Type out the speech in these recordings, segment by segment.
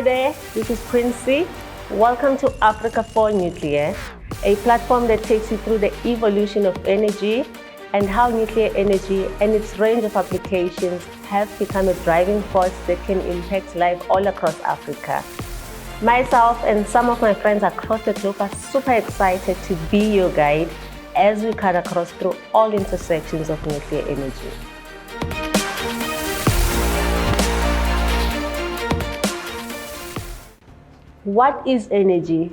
Hi there, this is Princy. Welcome to Africa4Nuclear, a platform that takes you through the evolution of energy and how nuclear energy and its range of applications have become a driving force that can impact life all across Africa. Myself and some of my friends across the globe are super excited to be your guide as we cut across through all intersections of nuclear energy. What is energy?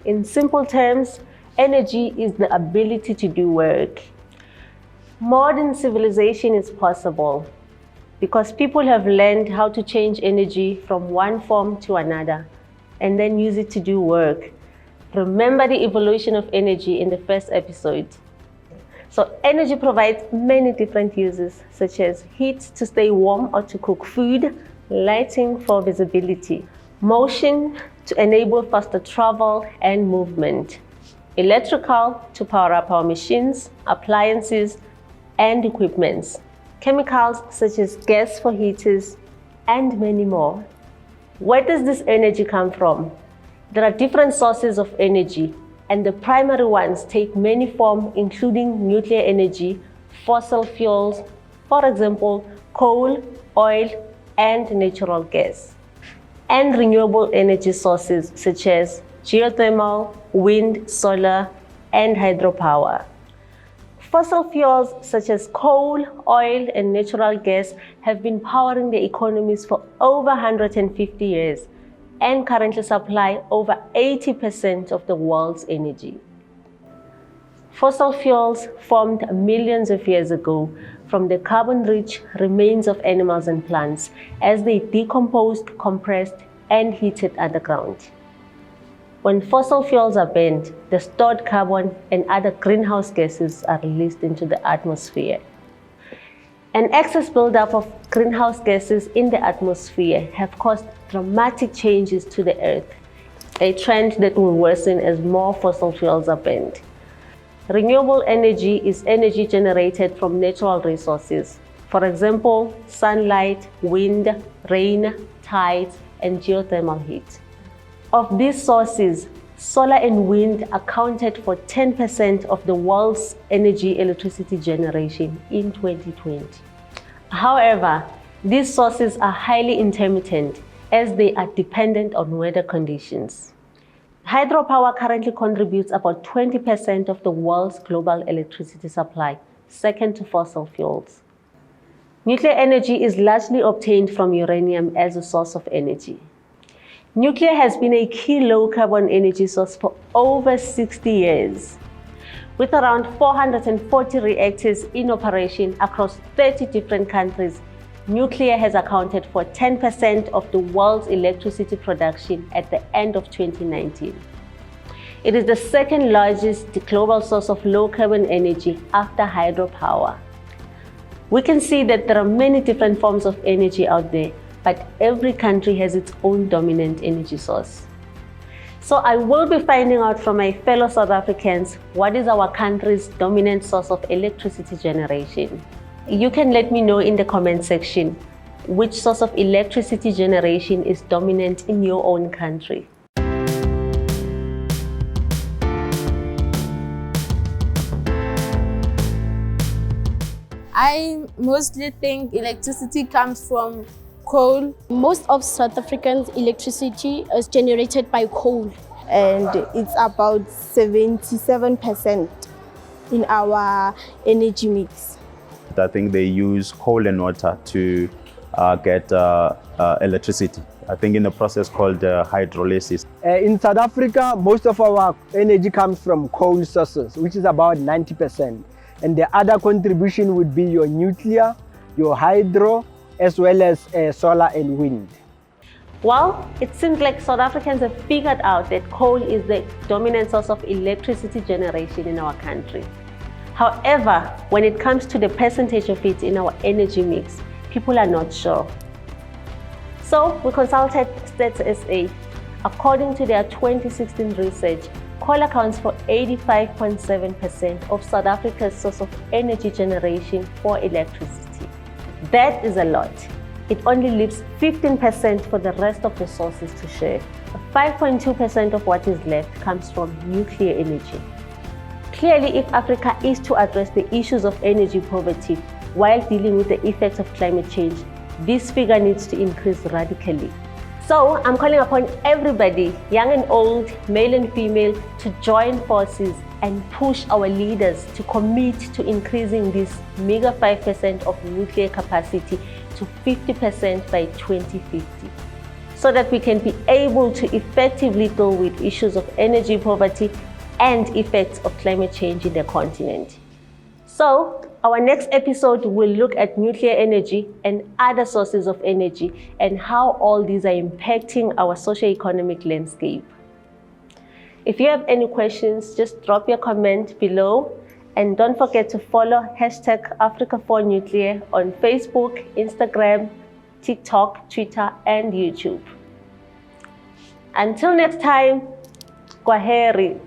In simple terms, energy is the ability to do work. Modern civilization is possible because people have learned how to change energy from one form to another and then use it to do work. Remember the evolution of energy in the first episode. So energy provides many different uses, such as heat to stay warm or to cook food, lighting for visibility, motion to enable faster travel and movement, electrical to power up our machines, appliances, and equipments, chemicals such as gas for heaters, and many more. Where does this energy come from? There are different sources of energy, and the primary ones take many forms, including nuclear energy, fossil fuels, for example, coal, oil, and natural gas, and renewable energy sources such as geothermal, wind, solar, and hydropower. Fossil fuels such as coal, oil, and natural gas have been powering the economies for over 150 years and currently supply over 80% of the world's energy. Fossil fuels formed millions of years ago from the carbon-rich remains of animals and plants as they decomposed, compressed, and heated underground. When fossil fuels are burned, the stored carbon and other greenhouse gases are released into the atmosphere. An excess buildup of greenhouse gases in the atmosphere have caused dramatic changes to the Earth, a trend that will worsen as more fossil fuels are burned. Renewable energy is energy generated from natural resources. For example, sunlight, wind, rain, tides, and geothermal heat. Of these sources, solar and wind accounted for 10% of the world's electricity generation in 2020. However, these sources are highly intermittent as they are dependent on weather conditions. Hydropower currently contributes about 20% of the world's global electricity supply, second to fossil fuels. Nuclear energy is largely obtained from uranium as a source of energy. Nuclear has been a key low-carbon energy source for over 60 years. With around 440 reactors in operation across 30 different countries, nuclear has accounted for 10% of the world's electricity production at the end of 2019. It is the second largest global source of low-carbon energy after hydropower. We can see that there are many different forms of energy out there, but every country has its own dominant energy source. So I will be finding out from my fellow South Africans what is our country's dominant source of electricity generation. You can let me know in the comment section which source of electricity generation is dominant in your own country. I mostly think electricity comes from coal. Most of South Africa's electricity is generated by coal. And it's about 77% in our energy mix. I think they use coal and water to get electricity. I think in a process called hydrolysis. In South Africa, most of our energy comes from coal sources, which is about 90%. And the other contribution would be your nuclear, your hydro, as well as solar and wind. Well, it seems like South Africans have figured out that coal is the dominant source of electricity generation in our country. However, when it comes to the percentage of it in our energy mix, people are not sure. So we consulted Stats SA. According to their 2016 research, coal accounts for 85.7% of South Africa's source of energy generation for electricity. That is a lot. it only leaves 15% for the rest of the sources to share. 5.2% of what is left comes from nuclear energy. Clearly, if Africa is to address the issues of energy poverty while dealing with the effects of climate change, this figure needs to increase radically. So I'm calling upon everybody, young and old, male and female, to join forces and push our leaders to commit to increasing this meager 5% of nuclear capacity to 50% by 2050, so that we can be able to effectively deal with issues of energy poverty and effects of climate change in the continent. So, our next episode will look at nuclear energy and other sources of energy and how all these are impacting our socio-economic landscape. If you have any questions, just drop your comment below, and don't forget to follow #Africa4Nuclear on Facebook, Instagram, TikTok, Twitter, and YouTube. Until next time, kwaheri.